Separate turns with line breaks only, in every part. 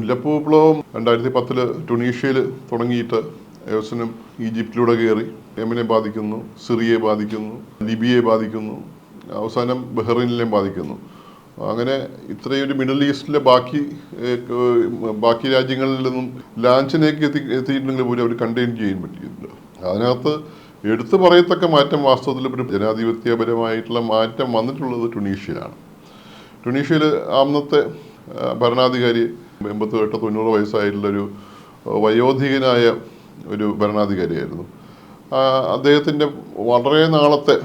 മുല്ലപ്പൂ വിപ്ലവം 2010 ടുണീഷ്യയിൽ തുടങ്ങിയിട്ട് അവസാനം ഈജിപ്തിലൂടെ കയറി യമനെ ബാധിക്കുന്നു, സിറിയയെ ബാധിക്കുന്നു, ലിബിയയെ ബാധിക്കുന്നു, അവസാനം ബഹ്റൈനിലെയും ബാധിക്കുന്നു. അങ്ങനെ ഇത്രയും ഒരു മിഡിൽ ഈസ്റ്റിലെ ബാക്കി രാജ്യങ്ങളിൽ നിന്നും ലാഞ്ചിലേക്ക് എത്തിയിട്ടുണ്ടെങ്കിൽ പോലും അവർ കണ്ടെയ്ൻ ചെയ്യാൻ പറ്റിയിട്ടുണ്ട്. അതിനകത്ത് എടുത്തു പറയത്തക്ക മാറ്റം വാസ്തവത്തിൽ ഒരു ജനാധിപത്യപരമായിട്ടുള്ള മാറ്റം വന്നിട്ടുള്ളത് ടുണീഷ്യയിലാണ്. ടുണീഷ്യയിൽ അന്നത്തെ ഭരണാധികാരി 88-90 വയസ്സായിട്ടുള്ളൊരു വയോധികനായ ഒരു ഭരണാധികാരിയായിരുന്നു. അദ്ദേഹത്തിൻ്റെ വളരെ നാളത്തെ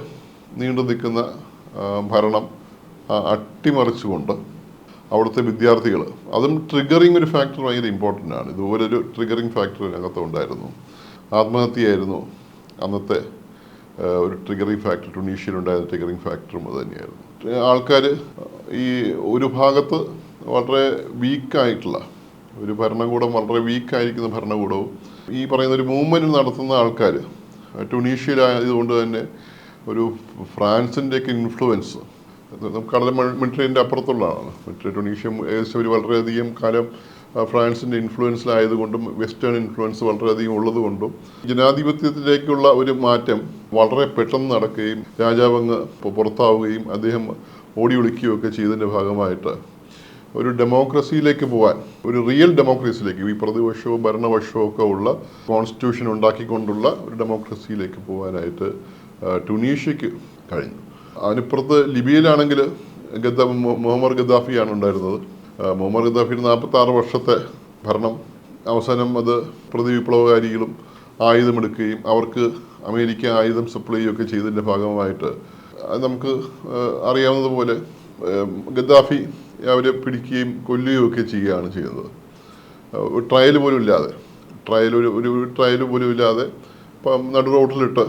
നീണ്ടു നിൽക്കുന്ന ഭരണം അട്ടിമറിച്ചുകൊണ്ട് അവിടുത്തെ വിദ്യാർത്ഥികൾ, അതും ട്രിഗറിങ് ഒരു ഫാക്ടർ ഭയങ്കര ഇമ്പോർട്ടൻ്റ് ആണ്. ഇതുപോലൊരു ട്രിഗറിങ് ഫാക്ടർ അതിനകത്ത് ഉണ്ടായിരുന്നു. ആത്മഹത്യയായിരുന്നു അന്നത്തെ ഒരു ട്രിഗറിങ് ഫാക്ടർ. ടുണീഷ്യയിലുണ്ടായിരുന്ന ട്രിഗറിങ് ഫാക്ടറും അത് തന്നെയായിരുന്നു. ആൾക്കാർ ഈ ഒരു ഭാഗത്ത് വളരെ വീക്കായിട്ടുള്ള ഒരു ഭരണകൂടം, വളരെ വീക്കായിരിക്കുന്ന ഭരണകൂടവും ഈ പറയുന്ന ഒരു മൂവ്മെൻറ്റ് നടത്തുന്ന ആൾക്കാർ ടുണീഷ്യയിലായതുകൊണ്ട് തന്നെ ഒരു ഫ്രാൻസിൻ്റെയൊക്കെ ഇൻഫ്ലുവൻസ് കടൽ മിലിറ്ററിൻ്റെ അപ്പുറത്തുള്ളതാണ്. മറ്റേ ടുണീഷ്യ ഏകദേശം ഒരു വളരെയധികം കാലം ഫ്രാൻസിൻ്റെ ഇൻഫ്ലുവൻസിലായതുകൊണ്ടും വെസ്റ്റേൺ ഇൻഫ്ലുവൻസ് വളരെയധികം ഉള്ളതുകൊണ്ടും ജനാധിപത്യത്തിലേക്കുള്ള ഒരു മാറ്റം വളരെ പെട്ടെന്ന് നടക്കുകയും രാജാവങ്ങ് പുറത്താവുകയും അദ്ദേഹം ഓടി ഒളിക്കുകയും ഒക്കെ ചെയ്തതിൻ്റെ ഭാഗമായിട്ട് ഒരു ഡെമോക്രസിയിലേക്ക് പോകാൻ, ഒരു റിയൽ ഡെമോക്രസിയിലേക്ക്, ഈ പ്രതിപക്ഷവും ഭരണപക്ഷവും ഒക്കെ ഉള്ള കോൺസ്റ്റിറ്റ്യൂഷൻ ഉണ്ടാക്കിക്കൊണ്ടുള്ള ഒരു ഡെമോക്രസിയിലേക്ക് പോകാനായിട്ട് ടുണീഷ്യക്ക് കഴിഞ്ഞു. അതിനിപ്പുറത്ത് ലിബിയയിലാണെങ്കിൽ മുഹമ്മദ് ഗദ്ദാഫിയാണ് ഉണ്ടായിരുന്നത്. മുഹമ്മദ് ഗദ്ദാഫിയുടെ 46 വർഷത്തെ ഭരണം അവസാനം അത് പ്രതിവിപ്ലവകാരികളും ആയുധമെടുക്കുകയും അവർക്ക് അമേരിക്ക ആയുധം സപ്ലൈ ചെയ്യുകയൊക്കെ ചെയ്തതിൻ്റെ ഭാഗമായിട്ട് നമുക്ക് അറിയാവുന്നതുപോലെ ഗദ്ദാഫി അവരെ പിടിക്കുകയും കൊല്ലുകയും ഒക്കെ ചെയ്യുകയാണ് ചെയ്യുന്നത്. ട്രയൽ പോലും ഇല്ലാതെ ഒരു ട്രയൽ പോലും ഇല്ലാതെ ഇപ്പം നടു റോഡിലിട്ട്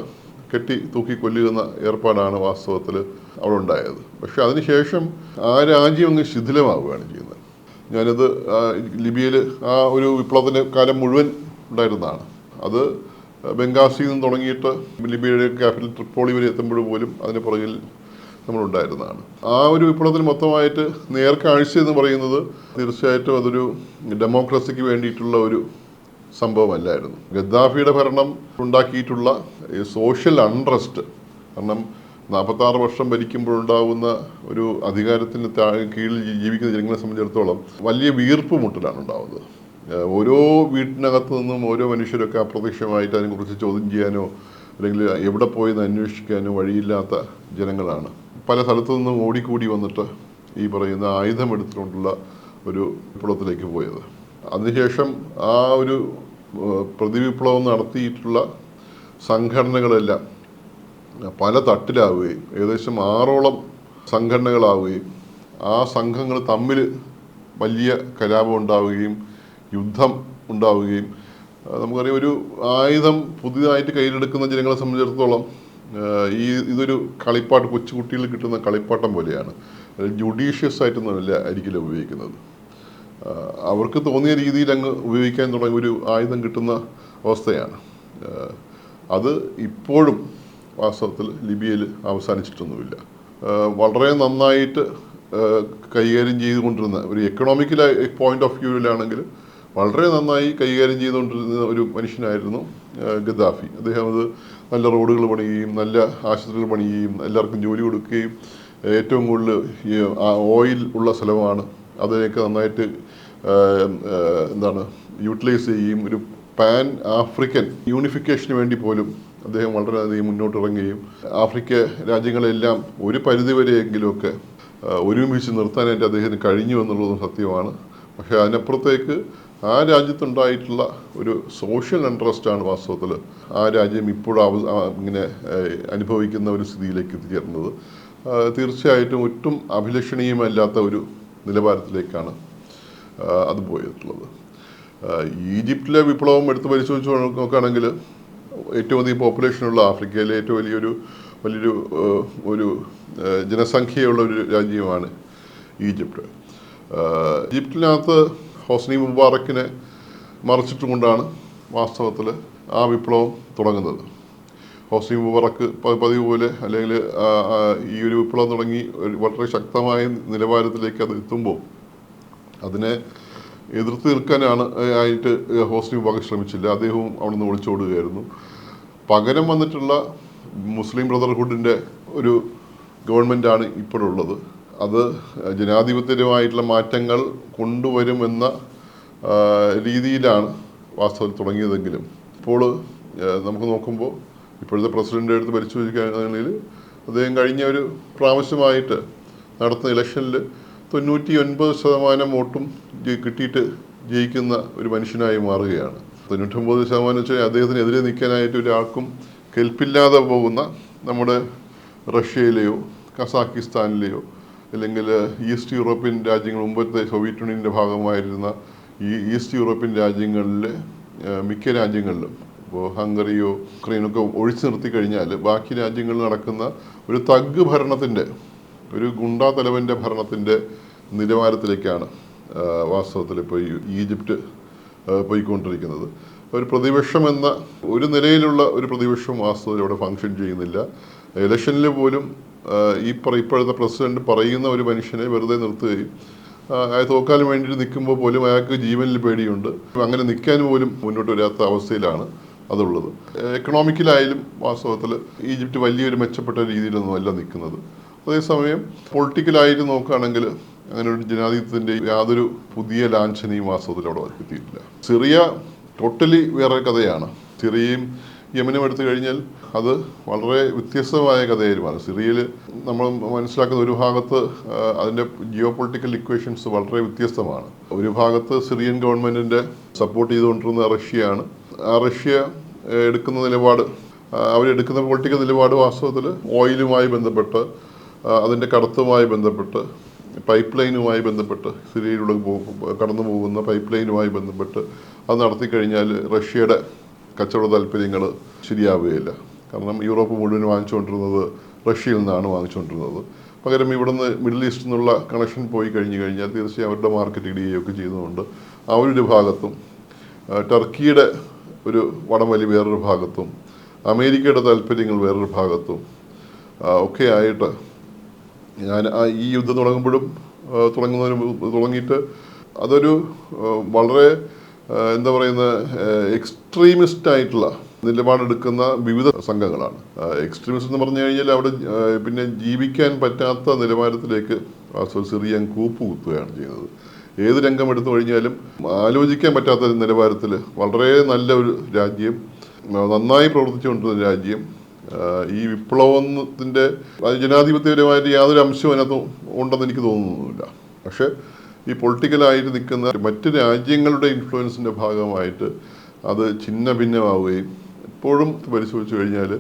കെട്ടി തൂക്കി കൊല്ലുന്ന ഏർപ്പാടാണ് വാസ്തവത്തിൽ അവിടെ ഉണ്ടായത്. പക്ഷെ അതിനുശേഷം ആ രാജ്യം അങ്ങ് ശിഥിലമാവുകയാണ് ചെയ്യുന്നത്. ഞാനത് ലിബിയയിൽ ആ ഒരു വിപ്ലവത്തിൻ്റെ കാലം മുഴുവൻ ഉണ്ടായിരുന്നതാണ്. അത് ബംഗാസിയിൽ നിന്ന് തുടങ്ങിയിട്ട് ലിബിയയുടെ ക്യാപിറ്റൽ ട്രിപ്പോളി വരെ എത്തുമ്പോൾ പോലും അതിന് പുറകിൽ നമ്മളുണ്ടായിരുന്നതാണ്. ആ ഒരു വിപ്ലവത്തിന് മൊത്തമായിട്ട് നേർക്കാഴ്ച എന്ന് പറയുന്നത് തീർച്ചയായിട്ടും അതൊരു ഡെമോക്രസിക്ക് വേണ്ടിയിട്ടുള്ള ഒരു സംഭവമല്ലായിരുന്നു. ഗദ്ദാഫിയുടെ ഭരണം ഉണ്ടാക്കിയിട്ടുള്ള സോഷ്യൽ അൺട്രസ്റ്റ്, കാരണം 46 വർഷം ഭരിക്കുമ്പോഴുണ്ടാകുന്ന ഒരു അധികാരത്തിന് കീഴിൽ ജീവിക്കുന്ന ജനങ്ങളെ സംബന്ധിച്ചിടത്തോളം വലിയ വീർപ്പ് മുട്ടലാണ് ഉണ്ടാകുന്നത്. ഓരോ വീട്ടിനകത്തു നിന്നും ഓരോ മനുഷ്യരൊക്കെ അപ്രത്യക്ഷമായിട്ട് അതിനെക്കുറിച്ച് ചോദ്യം ചെയ്യാനോ അല്ലെങ്കിൽ എവിടെ പോയെന്ന് അന്വേഷിക്കാനോ വഴിയില്ലാത്ത ജനങ്ങളാണ്. പല സ്ഥലത്തു നിന്നും ഓടിക്കൂടി വന്നിട്ട് ഈ പറയുന്ന ആയുധമെടുത്തുകൊണ്ടുള്ള ഒരു വിപ്ലവത്തിലേക്ക് പോയത്. അതിനുശേഷം ആ ഒരു പ്രതിവിപ്ലവം നടത്തിയിട്ടുള്ള സംഘടനകളെല്ലാം പല തട്ടിലാവുകയും ഏകദേശം 6ഓളം സംഘടനകളാവുകയും ആ സംഘങ്ങൾ തമ്മിൽ വലിയ കലാപം ഉണ്ടാവുകയും യുദ്ധം ഉണ്ടാവുകയും നമുക്കറിയാം. ഒരു ആയുധം പുതിയതായിട്ട് കയ്യിലെടുക്കുന്ന ജനങ്ങളെ സംബന്ധിച്ചിടത്തോളം ഇതൊരു കളിപ്പാട്ട്, കൊച്ചുകുട്ടികൾ കിട്ടുന്ന കളിപ്പാട്ടം പോലെയാണ്. ജുഡീഷ്യസ് ആയിട്ടൊന്നുമല്ല ആയിരിക്കില്ല ഉപയോഗിക്കുന്നത്. അവർക്ക് തോന്നിയ രീതിയിൽ അങ്ങ് ഉപയോഗിക്കാൻ തുടങ്ങിയ ഒരു ആയുധം കിട്ടുന്ന അവസ്ഥയാണ്. അത് ഇപ്പോഴും വാസ്തവത്തിൽ ലിബിയയിൽ അവസാനിച്ചിട്ടൊന്നുമില്ല. വളരെ നന്നായിട്ട് കൈകാര്യം ചെയ്തുകൊണ്ടിരുന്ന ഒരു എക്കണോമിക്കൽ പോയിന്റ് ഓഫ് വ്യൂവിലാണെങ്കിൽ വളരെ നന്നായി കൈകാര്യം ചെയ്തുകൊണ്ടിരുന്ന ഒരു മനുഷ്യനായിരുന്നു ഗദ്ദാഫി. അദ്ദേഹം അത് നല്ല റോഡുകൾ പണിയുകയും നല്ല ആശുപത്രികൾ പണിയുകയും എല്ലാവർക്കും ജോലി കൊടുക്കുകയും ഏറ്റവും കൂടുതൽ ഓയിൽ ഉള്ള സ്ഥലമാണ്, അതിനെയൊക്കെ നന്നായിട്ട് യൂട്ടിലൈസ് ചെയ്യുകയും ഒരു പാൻ ആഫ്രിക്കൻ യൂണിഫിക്കേഷന് വേണ്ടി പോലും അദ്ദേഹം വളരെയധികം മുന്നോട്ടിറങ്ങുകയും ആഫ്രിക്ക രാജ്യങ്ങളെല്ലാം ഒരു പരിധിവരെയെങ്കിലുമൊക്കെ ഒരുമിച്ച് നിർത്താനായിട്ട് അദ്ദേഹത്തിന് കഴിഞ്ഞു എന്നുള്ളതും സത്യമാണ്. പക്ഷേ അതിനപ്പുറത്തേക്ക് ആ രാജ്യത്തുണ്ടായിട്ടുള്ള ഒരു സോഷ്യൽ ഇൻട്രസ്റ്റാണ് വാസ്തവത്തിൽ ആ രാജ്യം ഇപ്പോഴും ഇങ്ങനെ അനുഭവിക്കുന്ന ഒരു സ്ഥിതിയിലേക്ക് എത്തിച്ചേർന്നത്. തീർച്ചയായിട്ടും ഒട്ടും അഭിലഷണീയമല്ലാത്ത ഒരു നിലവാരത്തിലേക്കാണ് അത് പോയിട്ടുള്ളത്. ഈജിപ്തിലെ വിപ്ലവം എടുത്ത് പരിശോധിച്ച് നോക്കുകയാണെങ്കിൽ ഏറ്റവും അധികം പോപ്പുലേഷനുള്ള ആഫ്രിക്കയിലെ ഏറ്റവും വലിയൊരു ജനസംഖ്യയുള്ള ഒരു രാജ്യമാണ് ഈജിപ്ത്. ഈജിപ്തിനകത്ത് ഹോസ്നി മുബാറക്കിനെ മറിച്ചിട്ടുകൊണ്ടാണ് വാസ്തവത്തിൽ ആ വിപ്ലവം തുടങ്ങുന്നത്. ഹോസ്നി മുബാറക്ക് പതിവ് പോലെ അല്ലെങ്കിൽ ഈ ഒരു വിപ്ലവം തുടങ്ങി വളരെ ശക്തമായ നിലവാരത്തിലേക്ക് അത് എത്തുമ്പോൾ അതിനെ എതിർത്ത് നിൽക്കാനാണ് ആയിട്ട് ഹോസ്നി വിഭാഗം ശ്രമിച്ചില്ല. അദ്ദേഹവും അവിടെ നിന്ന് ഒളിച്ചോടുകയായിരുന്നു. പകരം വന്നിട്ടുള്ള മുസ്ലിം ബ്രദർഹുഡിൻ്റെ ഒരു ഗവൺമെൻറ്റാണ് ഇപ്പോഴുള്ളത്. അത് ജനാധിപത്യപരമായിട്ടുള്ള മാറ്റങ്ങൾ കൊണ്ടുവരുമെന്ന രീതിയിലാണ് വാസ്തവത്തിൽ തുടങ്ങിയതെങ്കിലും ഇപ്പോൾ നമുക്ക് നോക്കുമ്പോൾ ഇപ്പോഴത്തെ പ്രസിഡൻ്റ് എടുത്ത് പരിശോധിക്കുകയാണെങ്കിൽ അദ്ദേഹം കഴിഞ്ഞ ഒരു പ്രാവശ്യമായിട്ട് നടത്തുന്ന ഇലക്ഷനിൽ 99% വോട്ടും കിട്ടിയിട്ട് ജയിക്കുന്ന ഒരു മനുഷ്യനായി മാറുകയാണ്. 99% വെച്ചാൽ അദ്ദേഹത്തിനെതിരെ നിൽക്കാനായിട്ട് ഒരാൾക്കും കെൽപ്പില്ലാതെ പോകുന്ന നമ്മുടെ റഷ്യയിലെയോ കസാക്കിസ്ഥാനിലെയോ അല്ലെങ്കിൽ ഈസ്റ്റ് യൂറോപ്യൻ രാജ്യങ്ങൾ, മുമ്പത്തെ സോവിയറ്റ് യൂണിയൻ്റെ ഭാഗമായിരുന്ന ഈ ഈസ്റ്റ് യൂറോപ്യൻ രാജ്യങ്ങളിലെ മിക്ക രാജ്യങ്ങളിലും, ഇപ്പോൾ ഹംഗറിയോ യുക്രൈനൊക്കെ ഒഴിച്ചു നിർത്തി കഴിഞ്ഞാൽ ബാക്കി രാജ്യങ്ങളിൽ നടക്കുന്ന ഒരു തഗ് ഭരണത്തിൻ്റെ, ഒരു ഗുണ്ടാ തലവൻ്റെ ഭരണത്തിൻ്റെ നിലവാരത്തിലേക്കാണ് വാസ്തവത്തിൽ ഇപ്പോൾ ഈജിപ്റ്റ് പോയിക്കൊണ്ടിരിക്കുന്നത്. ഒരു പ്രതിപക്ഷം എന്ന ഒരു നിലയിലുള്ള ഒരു പ്രതിപക്ഷം വാസ്തവത്തിൽ അവിടെ ഫങ്ഷൻ ചെയ്യുന്നില്ല. ഇലക്ഷനിൽ പോലും ഇപ്പോഴത്തെ പ്രസിഡന്റ് പറയുന്ന ഒരു മനുഷ്യനെ വെറുതെ നിർത്തുകയും അയാൾ തോക്കാൻ വേണ്ടിയിട്ട് നിൽക്കുമ്പോൾ പോലും അയാൾക്ക് ജീവനിൽ പേടിയുണ്ട്. അങ്ങനെ നിൽക്കാൻ പോലും മുന്നോട്ട് വരാത്ത അവസ്ഥയിലാണ് അതുള്ളത്. എക്കണോമിക്കലായാലും വാസ്തവത്തിൽ ഈജിപ്റ്റ് വലിയൊരു മെച്ചപ്പെട്ട രീതിയിലൊന്നും അല്ല നിൽക്കുന്നത്. അതേസമയം പൊളിറ്റിക്കലായിട്ട് നോക്കുകയാണെങ്കിൽ അങ്ങനെ ഒരു ജനാധിപത്യത്തിൻ്റെ യാതൊരു പുതിയ ലാഞ്ചനയും വാസ്തവത്തിൽ അവിടെ എത്തിയിട്ടില്ല. സിറിയ ടോട്ടലി വേറെ കഥയാണ്. സിറിയയും യമനും എടുത്തു കഴിഞ്ഞാൽ അത് വളരെ വ്യത്യസ്തമായ കഥയായിരുന്നു. സിറിയയിൽ നമ്മൾ മനസ്സിലാക്കുന്ന ഒരു ഭാഗത്ത് അതിൻ്റെ ജിയോ പൊളിറ്റിക്കൽ ഇക്വേഷൻസ് വളരെ വ്യത്യസ്തമാണ്. ഒരു ഭാഗത്ത് സിറിയൻ ഗവൺമെൻറ്റിൻ്റെ സപ്പോർട്ട് ചെയ്തുകൊണ്ടിരുന്ന റഷ്യയാണ്. ആ റഷ്യ എടുക്കുന്ന നിലപാട്, അവരെടുക്കുന്ന പൊളിറ്റിക്കൽ നിലപാട് വാസ്തവത്തിൽ ഓയിലുമായി ബന്ധപ്പെട്ട്, അതിൻ്റെ കടത്തുമായി ബന്ധപ്പെട്ട്, പൈപ്പ് ലൈനുമായി ബന്ധപ്പെട്ട്, സിറിയയിലൂടെ കടന്നു പോകുന്ന പൈപ്പ് ലൈനുമായി ബന്ധപ്പെട്ട് അത് നടത്തിക്കഴിഞ്ഞാൽ റഷ്യയുടെ കച്ചവട താല്പര്യങ്ങൾ ശരിയാവുകയില്ല. കാരണം യൂറോപ്പ് മുഴുവൻ വാങ്ങിച്ചുകൊണ്ടിരുന്നത് റഷ്യയിൽ നിന്നാണ് വാങ്ങിച്ചുകൊണ്ടിരുന്നത്. പകരം ഇവിടുന്ന് മിഡിൽ ഈസ്റ്റിൽ നിന്നുള്ള കണക്ഷൻ പോയി കഴിഞ്ഞാൽ തീർച്ചയായും അവരുടെ മാർക്കറ്റ് ഇടുകയൊക്കെ ചെയ്യുന്നതുകൊണ്ട് ആ ഒരു ഭാഗത്തും, ടർക്കിയുടെ ഒരു വടംവലി വേറൊരു ഭാഗത്തും, അമേരിക്കയുടെ താല്പര്യങ്ങൾ വേറൊരു ഭാഗത്തും ഒക്കെ ആയിട്ട് ഞാൻ ഈ യുദ്ധം തുടങ്ങിയിട്ട് അതൊരു വളരെ എന്താ പറയുന്ന എക്സ്ട്രീമിസ്റ്റ് ആയിട്ടുള്ള നിലപാടെടുക്കുന്ന വിവിധ സംഘങ്ങളാണ്. എക്സ്ട്രീമിസ്റ്റ് എന്ന് പറഞ്ഞു കഴിഞ്ഞാൽ അവിടെ പിന്നെ ജീവിക്കാൻ പറ്റാത്ത നിലവാരത്തിലേക്ക് സിറിയൻ കൂപ്പുകുത്തുകയാണ് ചെയ്യുന്നത്. ഏത് രംഗം എടുത്തു കഴിഞ്ഞാലും ആലോചിക്കാൻ പറ്റാത്ത നിലവാരത്തിൽ വളരെ നല്ല ഒരു രാജ്യം, നന്നായി പ്രവർത്തിച്ചുകൊണ്ടിരുന്ന രാജ്യം, ഈ വിപ്ലവത്തിൻ്റെ ജനാധിപത്യപരമായിട്ട് യാതൊരു അംശവും അതിനകത്ത് ഉണ്ടെന്ന് എനിക്ക് തോന്നുന്നില്ല. പക്ഷേ ഈ പൊളിറ്റിക്കലായിട്ട് നിൽക്കുന്ന മറ്റ് രാജ്യങ്ങളുടെ ഇൻഫ്ലുവൻസിൻ്റെ ഭാഗമായിട്ട് അത് ഛിന്ന ഭിന്നമാവുകയും ഇപ്പോഴും പരിശോധിച്ചു കഴിഞ്ഞാൽ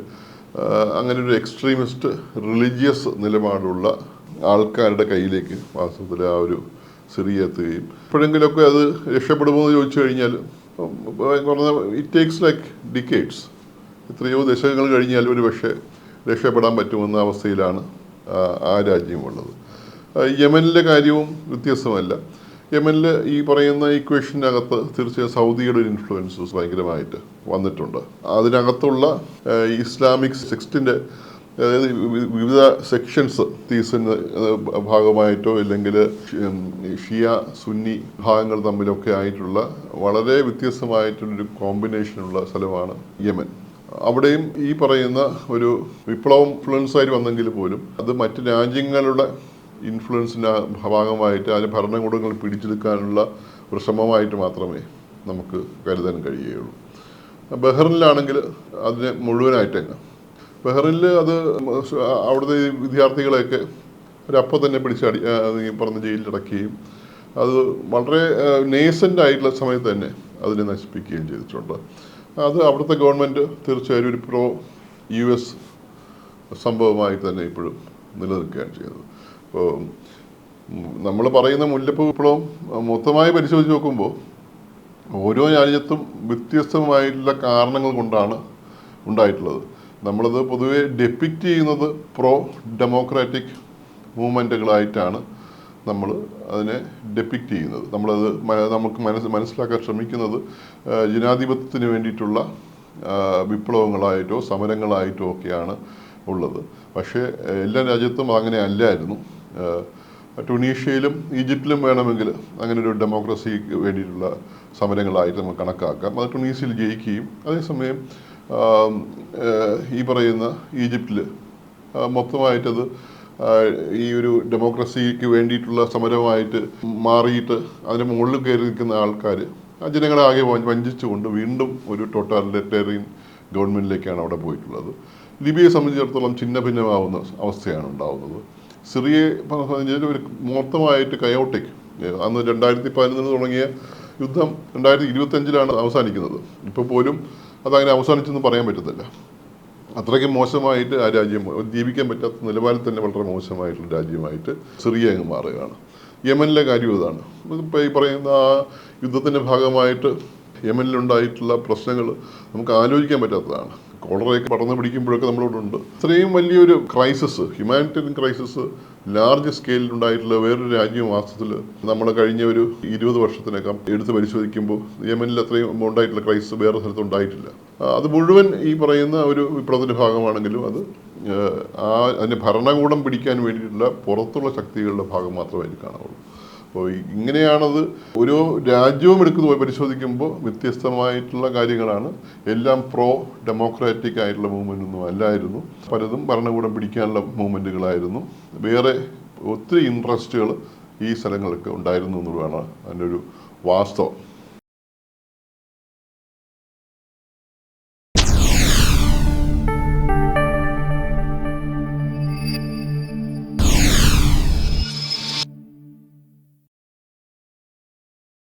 അങ്ങനെ ഒരു എക്സ്ട്രീമിസ്റ്റ് റിലീജിയസ് നിലപാടുള്ള ആൾക്കാരുടെ കയ്യിലേക്ക് വാസ്തവത്തിൽ ആ ഒരു സിറിയ എത്തുകയും എപ്പോഴെങ്കിലുമൊക്കെ അത് രക്ഷപ്പെടുമോ എന്ന് ചോദിച്ചു കഴിഞ്ഞാൽ പറഞ്ഞ ഇറ്റ് ടേക്സ് ലൈക്ക് ഡിക്കേഡ്സ്, എത്രയോ ദശകങ്ങൾ കഴിഞ്ഞാൽ ഒരു പക്ഷേ രക്ഷപ്പെടാൻ പറ്റുമെന്ന അവസ്ഥയിലാണ് ആ രാജ്യമുള്ളത്. യമനിലെ കാര്യവും വ്യത്യസ്തമല്ല. യമനിൽ ഈ പറയുന്ന ഇക്വേഷനകത്ത് തീർച്ചയായും സൗദിയുടെ ഒരു ഇൻഫ്ലുവൻസ് ഭയങ്കരമായിട്ട് വന്നിട്ടുണ്ട്. അതിനകത്തുള്ള ഇസ്ലാമിക് സെക്സ്റ്റിൻ്റെ, അതായത് വിവിധ സെക്ഷൻസ്, തീസിന് ഭാഗമായിട്ടോ അല്ലെങ്കിൽ ഷിയ സുന്നി ഭാഗങ്ങൾ തമ്മിലൊക്കെ ആയിട്ടുള്ള വളരെ വ്യത്യസ്തമായിട്ടുള്ളൊരു കോമ്പിനേഷനുള്ള സ്ഥലമാണ് യമൻ. അവിടെയും ഈ പറയുന്ന ഒരു വിപ്ലവം ഇൻഫ്ലുവൻസായിട്ട് വന്നെങ്കിൽ പോലും അത് മറ്റ് രാജ്യങ്ങളുടെ ഇൻഫ്ലുവൻസിൻ്റെ ഭാഗമായിട്ട് അതിന് ഭരണകൂടങ്ങൾ പിടിച്ചെടുക്കാനുള്ള ഒരു ശ്രമമായിട്ട് മാത്രമേ നമുക്ക് കരുതാൻ കഴിയുകയുള്ളൂ. ബഹ്റിനിലാണെങ്കിൽ അതിനെ മുഴുവനായിട്ട് തന്നെ, ബഹ്റിനിൽ അത് അവിടുത്തെ വിദ്യാർത്ഥികളെയൊക്കെ ഒരപ്പം തന്നെ പറഞ്ഞ ജയിലിലടക്കുകയും അത് വളരെ നേസൻ്റ് ആയിട്ടുള്ള സമയത്ത് തന്നെ അതിനെ നശിപ്പിക്കുകയും ചെയ്തിട്ടുണ്ട്. അത് അവിടുത്തെ ഗവൺമെൻറ് തീർച്ചയായും ഒരു പ്രോ US സംഭവമായി തന്നെ ഇപ്പോഴും നിലനിൽക്കുകയാണ് ചെയ്യുന്നത്. ഇപ്പോൾ നമ്മൾ പറയുന്ന മുല്ലപ്പൂ വിപ്ലവം മൊത്തമായി പരിശോധിച്ച് നോക്കുമ്പോൾ ഓരോ രാജ്യത്തും വ്യത്യസ്തമായിട്ടുള്ള കാരണങ്ങൾ കൊണ്ടാണ് ഉണ്ടായിട്ടുള്ളത്. നമ്മളത് പൊതുവെ ഡെപ്പിക്റ്റ് ചെയ്യുന്നത് പ്രോ ഡെമോക്രാറ്റിക് മൂവ്മെൻറ്റുകളായിട്ടാണ് നമ്മൾ അതിനെ ഡെപ്പിക്റ്റ് ചെയ്യുന്നത്. നമ്മളത് നമുക്ക് മനസ്സിലാക്കാൻ ശ്രമിക്കുന്നത് ജനാധിപത്യത്തിന് വേണ്ടിയിട്ടുള്ള വിപ്ലവങ്ങളായിട്ടോ സമരങ്ങളായിട്ടോ ഒക്കെയാണ് ഉള്ളത്. പക്ഷേ എല്ലാ രാജ്യത്തും അങ്ങനെ അല്ലായിരുന്നു. ട്യൂണീഷ്യയിലും ഈജിപ്തിലും വേണമെങ്കിൽ അങ്ങനെ ഒരു ഡെമോക്രസിക്ക് വേണ്ടിയിട്ടുള്ള സമരങ്ങളായിട്ട് നമുക്ക് കണക്കാക്കാം. അത് ട്യൂണീഷ്യയിൽ ജയിക്കുകയും അതേസമയം ഈ പറയുന്ന ഈജിപ്തിൽ മൊത്തമായിട്ടത് ഈ ഒരു ഡെമോക്രസിക്ക് വേണ്ടിയിട്ടുള്ള സമരമായിട്ട് മാറിയിട്ട് അതിന് മുകളിൽ കയറി നിൽക്കുന്ന ആൾക്കാർ ജനങ്ങളെ ആകെ വഞ്ചിച്ചുകൊണ്ട് വീണ്ടും ഒരു ടോട്ടാലിറ്റേറിയൻ ഗവൺമെൻറ്റിലേക്കാണ് അവിടെ പോയിട്ടുള്ളത്. ലിബിയയെ സംബന്ധിച്ചിടത്തോളം ഛിന്ന ഭിന്നമാവുന്ന അവസ്ഥയാണ് ഉണ്ടാവുന്നത്. സിറിയയെ സംബന്ധിച്ച് ഒരു മൊത്തമായിട്ട് കയോട്ടിക്, അന്ന് 2011 തുടങ്ങിയ യുദ്ധം 2025 അവസാനിക്കുന്നത്. ഇപ്പോൾ പോലും അതങ്ങനെ അവസാനിച്ചെന്ന് പറയാൻ പറ്റത്തില്ല. അത്രയ്ക്ക് മോശമായിട്ട് ആ രാജ്യം ജീവിക്കാൻ പറ്റാത്ത നിലവാരത്തിൽ തന്നെ വളരെ മോശമായിട്ടുള്ള രാജ്യമായിട്ട് സിറിയ അങ്ങ് മാറുകയാണ്. യമനിലെ കാര്യം ഇതാണ്. ഇപ്പോൾ ഈ പറയുന്ന ആ യുദ്ധത്തിൻ്റെ ഭാഗമായിട്ട് യമനിലുണ്ടായിട്ടുള്ള പ്രശ്നങ്ങൾ നമുക്ക് ആലോചിക്കാൻ പറ്റാത്തതാണ്. കോളറയൊക്കെ പടർന്നു പിടിക്കുമ്പോഴൊക്കെ നമ്മളോടുണ്ട്. ഇത്രയും വലിയൊരു ക്രൈസിസ്, ഹ്യൂമാനിറ്റേറിയൻ ക്രൈസിസ് ലാർജ് സ്കെയിലിൽ ഉണ്ടായിട്ടുള്ള വേറൊരു രാജ്യം വാസ്തവത്തിൽ നമ്മൾ കഴിഞ്ഞ ഒരു 20 വർഷത്തിനകം എടുത്ത് പരിശോധിക്കുമ്പോൾ യമനിൽ അത്രയും ഉണ്ടായിട്ടുള്ള ക്രൈസിസ് വേറെ സ്ഥലത്ത് ഉണ്ടായിട്ടില്ല. അത് മുഴുവൻ ഈ പറയുന്ന ഒരു വിപ്ലവത്തിൻ്റെ ഭാഗമാണെങ്കിലും അത് അതിൻ്റെ ഭരണകൂടം പിടിക്കാൻ വേണ്ടിയിട്ടുള്ള പുറത്തുള്ള ശക്തികളുടെ ഭാഗം മാത്രമേ അതിൽ കാണുള്ളൂ. അപ്പോൾ ഇങ്ങനെയാണത് ഓരോ രാജ്യവും എടുക്കുന്നത് പരിശോധിക്കുമ്പോൾ വ്യത്യസ്തമായിട്ടുള്ള കാര്യങ്ങളാണ്. എല്ലാം പ്രോ ഡെമോക്രാറ്റിക് ആയിട്ടുള്ള മൂവ്മെൻ്റ് ഒന്നും അല്ലായിരുന്നു. പലതും ഭരണകൂടം പിടിക്കാനുള്ള മൂവ്മെൻറ്റുകളായിരുന്നു. വേറെ ഒത്തിരി ഇൻട്രസ്റ്റുകൾ ഈ സ്ഥലങ്ങളൊക്കെ ഉണ്ടായിരുന്നു എന്നുള്ളതാണ് അതിൻ്റെ ഒരു വാസ്തവം.